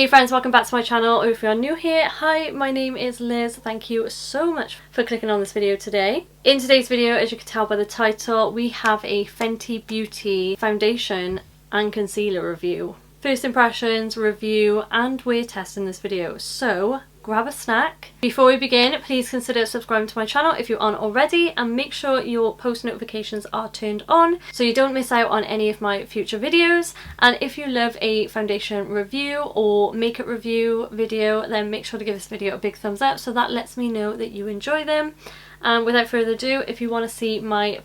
Hey friends, welcome back to my channel, or if you are new here, hi, my name is Liz. Thank you so much for clicking on this video today. In today's video, as you can tell by the title, we have a Fenty Beauty foundation and concealer review. First impressions, review, and wear test in this video, so grab a snack. Before we begin, please consider subscribing to my channel if you aren't already, and make sure your post notifications are turned on so you don't miss out on any of my future videos. And if you love a foundation review or makeup review video, then make sure to give this video a big thumbs up so that lets me know that you enjoy them. And without further ado, if you want to see my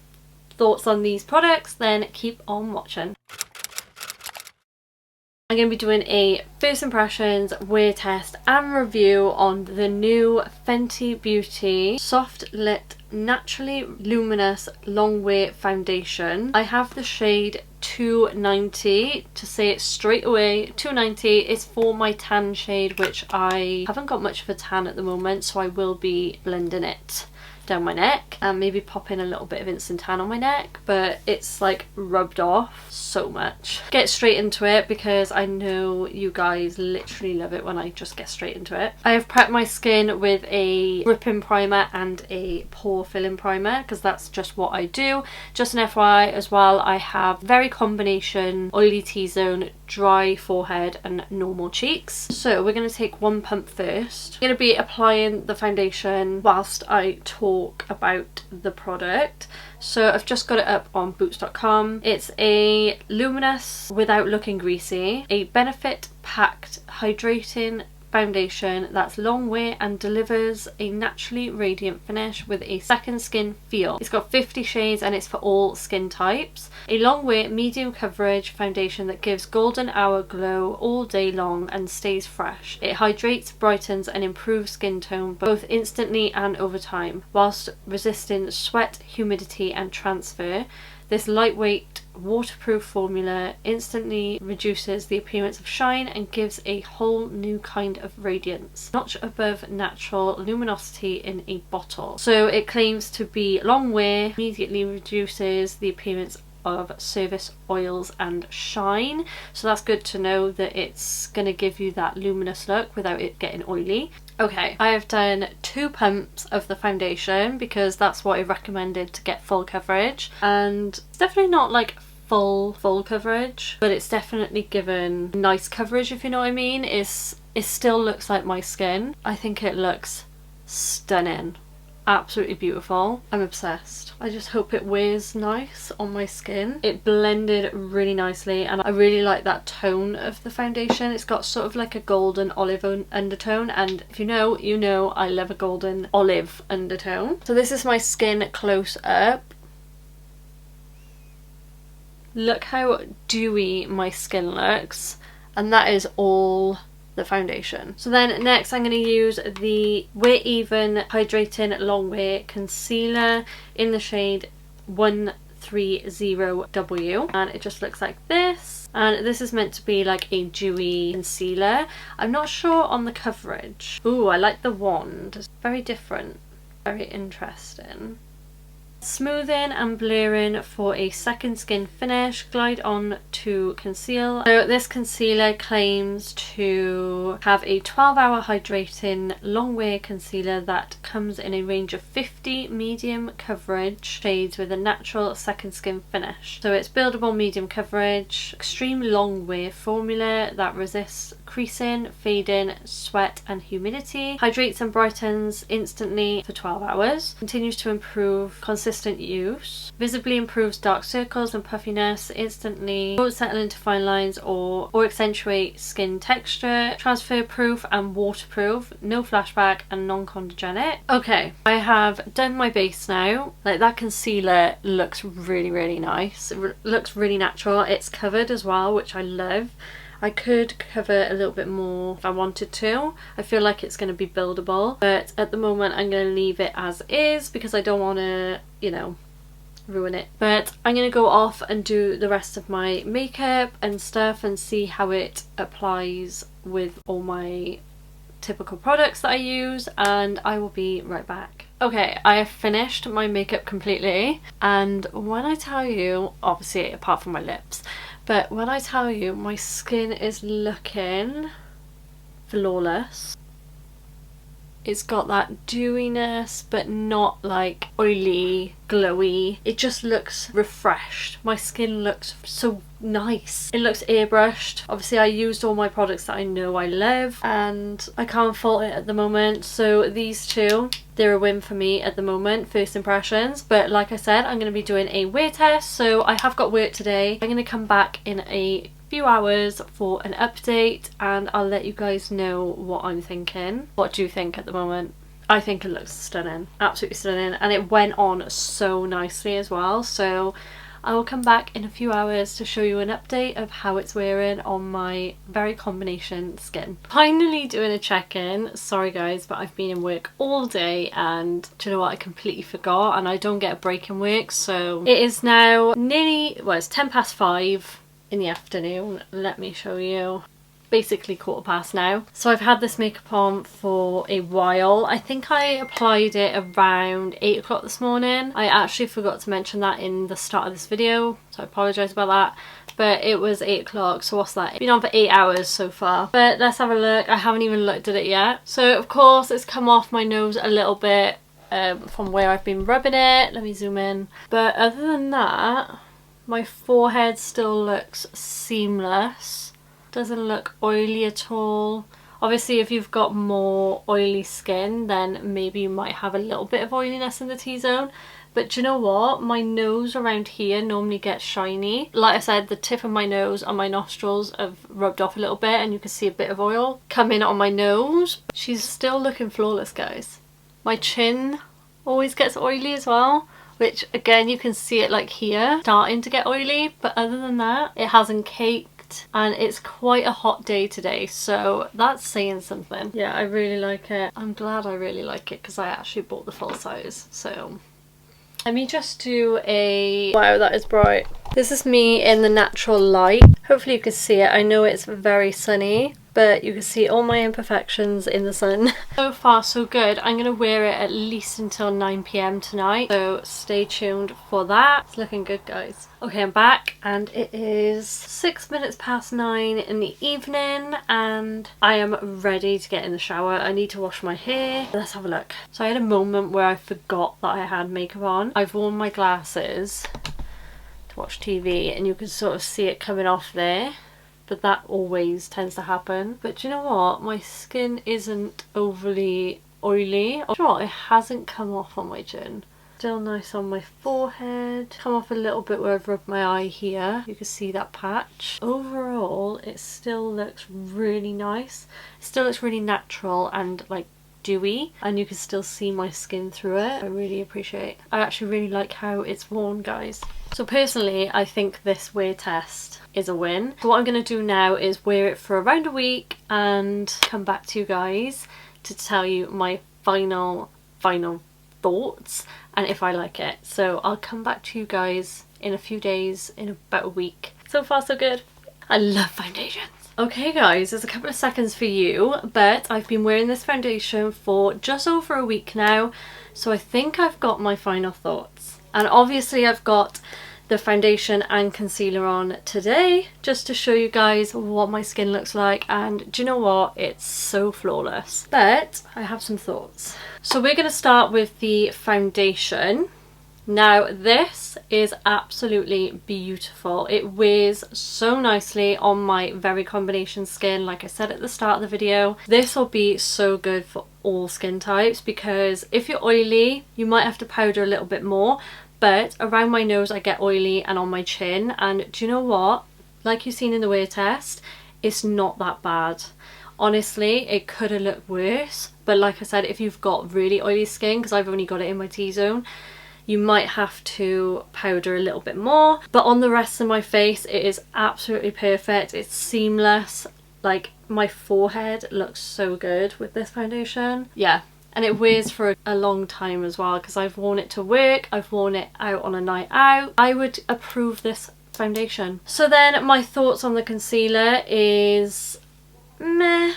thoughts on these products, then keep on watching. I'm going to be doing a first impressions, wear test and review on the new Fenty Beauty Soft Lit Naturally Luminous Long Wear Foundation. I have the shade 290. To say it straight away, 290 is for my tan shade, which I haven't got much of a tan at the moment, so I will be blending it down my neck and maybe pop in a little bit of instant tan on my neck, but it's like rubbed off so much. Get straight into it because I know you guys literally love it when I just get straight into it. I have prepped my skin with a gripping primer and a pore filling primer because that's just what I do. Just an FYI as well, I have very combination oily T-zone, dry forehead and normal cheeks. So we're going to take one pump first. I'm going to be applying the foundation whilst I talk about the product. So I've just got it up on boots.com. It's a Luminous without looking greasy, a benefit packed hydrating foundation that's long wear and delivers a naturally radiant finish with a second skin feel. It's got 50 shades and it's for all skin types. A long wear medium coverage foundation that gives golden hour glow all day long and stays fresh. It hydrates, brightens and improves skin tone both instantly and over time, whilst resisting sweat, humidity and transfer. This lightweight waterproof formula instantly reduces the appearance of shine and gives a whole new kind of radiance. Notch above natural luminosity in a bottle. So it claims to be long wear, immediately reduces the appearance of surface oils and shine, so that's good to know that it's going to give you that luminous look without it getting oily. Okay, I have done 2 pumps of the foundation because that's what I recommended to get full coverage, and it's definitely not like full coverage, but it's definitely given nice coverage, if you know what I mean. It still looks like my skin. I think it looks stunning. Absolutely beautiful. I'm obsessed. I just hope it wears nice on my skin. It blended really nicely and I really like that tone of the foundation. It's got sort of like a golden olive undertone, and if you know, you know I love a golden olive undertone. So this is my skin close up. Look how dewy my skin looks, and that is all the foundation. So then next I'm going to use the Wear Even Hydrating Long Wear Concealer in the shade 130W, and it just looks like this, and this is meant to be like a dewy concealer. I'm not sure on the coverage. Ooh, I like the wand. It's very different, very interesting. Smoothing and blurring for a second skin finish. Glide on to conceal. So this concealer claims to have a 12-hour hydrating long wear concealer that comes in a range of 50 medium coverage shades with a natural second skin finish. So it's buildable medium coverage, extreme long wear formula that resists creasing, fading, sweat and humidity. Hydrates and brightens instantly for 12 hours. Continues to improve consistent use. Visibly improves dark circles and puffiness instantly. Won't settle into fine lines or accentuate skin texture. Transfer proof and waterproof. No flashback and non-chondrogenic. Okay, I have done my base now. Like, that concealer looks really nice. It looks really natural. It's covered as well, which I love. I could cover a little bit more if I wanted to. I feel like it's going to be buildable, but at the moment I'm going to leave it as is because I don't want to, you know, ruin it. But I'm going to go off and do the rest of my makeup and stuff and see how it applies with all my typical products that I use, and I will be right back. Okay, I have finished my makeup completely, and when I tell you, obviously apart from my lips, but when I tell you my skin is looking flawless. It's got that dewiness, but not like oily, glowy. It just looks refreshed. My skin looks so nice. It looks airbrushed. Obviously I used all my products that I know I love and I can't fault it at the moment. So these two, they're a win for me at the moment, first impressions. But like I said, I'm going to be doing a wear test. So I have got work today. I'm going to come back in a few hours for an update and I'll let you guys know what I'm thinking. What do you think at the moment? I think it looks stunning, absolutely stunning, and it went on so nicely as well. So I will come back in a few hours to show you an update of how it's wearing on my very combination skin. Finally doing a check-in. Sorry guys, but I've been in work all day and do you know what, I completely forgot and I don't get a break in work. So it is now nearly, well, it's 5:10 in the afternoon. Let me show you. Basically 5:15 now. So I've had this makeup on for a while. I think I applied it around 8 o'clock this morning. I actually forgot to mention that in the start of this video, so I apologise about that. But it was 8 o'clock, so what's that? It's been on for 8 hours so far. But let's have a look. I haven't even looked at it yet. So of course it's come off my nose a little bit from where I've been rubbing it. Let me zoom in. But other than that, my forehead still looks seamless. Doesn't look oily at all. Obviously if you've got more oily skin then maybe you might have a little bit of oiliness in the T-zone. But do you know what? My nose around here normally gets shiny. Like I said, the tip of my nose and my nostrils have rubbed off a little bit and you can see a bit of oil coming on my nose. She's still looking flawless, guys. My chin always gets oily as well, which again you can see it like here starting to get oily, but other than that it hasn't caked and it's quite a hot day today, so that's saying something. Yeah, I really like it. I'm glad I really like it because I actually bought the full size. So let me just do a, wow, that is bright. This is me in the natural light. Hopefully you can see it. I know it's very sunny, but you can see all my imperfections in the sun. So far so good. I'm going to wear it at least until 9 PM tonight, so stay tuned for that. It's looking good, guys. Okay, I'm back and it is 9 in the evening and I am ready to get in the shower. I need to wash my hair. Let's have a look. So I had a moment where I forgot that I had makeup on. I've worn my glasses to watch TV and you can sort of see it coming off there. But that always tends to happen. But do you know what? My skin isn't overly oily. Do you know what? It hasn't come off on my chin. Still nice on my forehead. Come off a little bit where I've rubbed my eye here. You can see that patch. Overall, it still looks really nice. It still looks really natural and like dewy, and you can still see my skin through it. I really appreciate. I actually really like how it's worn, guys. So personally, I think this wear test is a win. So what I'm going to do now is wear it for around a week and come back to you guys to tell you my final thoughts and if I like it. So I'll come back to you guys in a few days, in about a week. So far so good. I love foundations. Okay guys, there's a couple of seconds for you, but I've been wearing this foundation for just over a week now, so I think I've got my final thoughts. And obviously I've got the foundation and concealer on today just to show you guys what my skin looks like, and do you know what, it's so flawless. But I have some thoughts. So we're going to start with the foundation. Now this is absolutely beautiful. It wears so nicely on my very combination skin. Like I said at the start of the video, this will be so good for all skin types, because if you're oily you might have to powder a little bit more, but around my nose I get oily and on my chin, and do you know what, like you've seen in the wear test, it's not that bad. Honestly, it could have looked worse, but like I said, if you've got really oily skin, because I've only got it in my T-zone, you might have to powder a little bit more. But on the rest of my face it is absolutely perfect. It's seamless. Like, my forehead looks so good with this foundation. Yeah, and it wears for a long time as well, because I've worn it to work, I've worn it out on a night out. I would approve this foundation. So then my thoughts on the concealer is meh.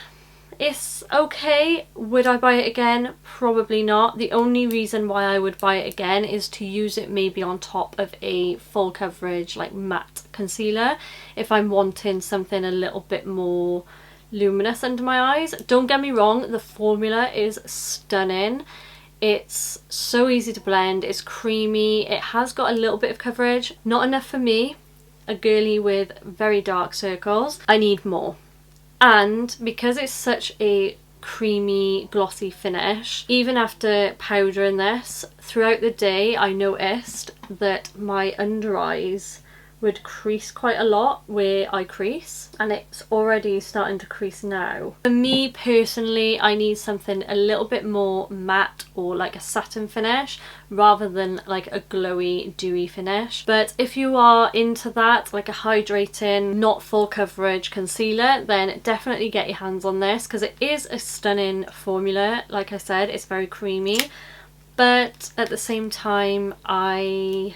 It's okay. Would I buy it again? Probably not. The only reason why I would buy it again is to use it maybe on top of a full coverage like matte concealer, if I'm wanting something a little bit more luminous under my eyes. Don't get me wrong, the formula is stunning. It's so easy to blend, it's creamy, it has got a little bit of coverage. Not enough for me, a girly with very dark circles. I need more. And because it's such a creamy glossy finish, even after powdering this, throughout the day I noticed that my under eyes would crease quite a lot where I crease, and it's already starting to crease now. For me personally, I need something a little bit more matte or like a satin finish rather than like a glowy dewy finish. But if you are into that, like a hydrating not full coverage concealer, then definitely get your hands on this because it is a stunning formula. Like I said, it's very creamy, but at the same time I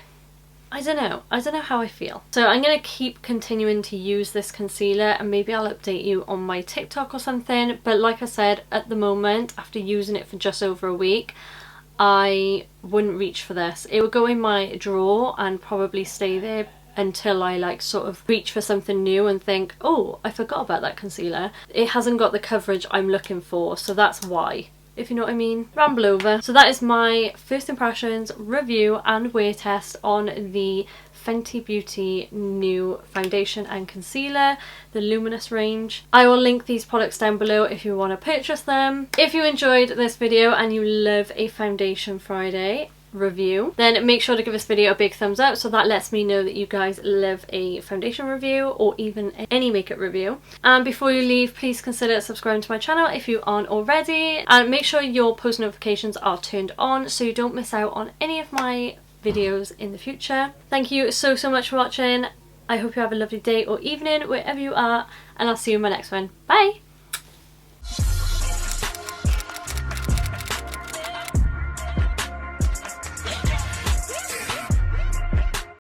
don't know how I feel. So I'm going to keep continuing to use this concealer, and maybe I'll update you on my TikTok or something. But like I said, at the moment, after using it for just over a week, I wouldn't reach for this. It would go in my drawer and probably stay there until I like sort of reach for something new and think, oh, I forgot about that concealer. It hasn't got the coverage I'm looking for, so that's why. If you know what I mean. Ramble over. So that is my first impressions, review and wear test on the Fenty Beauty new foundation and concealer, the Luminous range. I will link these products down below if you want to purchase them. If you enjoyed this video and you love a Foundation Friday review, then make sure to give this video a big thumbs up, so that lets me know that you guys love a foundation review or even any makeup review. And before you leave, please consider subscribing to my channel if you aren't already, and make sure your post notifications are turned on so you don't miss out on any of my videos in the future. Thank you so much for watching. I hope you have a lovely day or evening wherever you are, and I'll see you in my next one. Bye!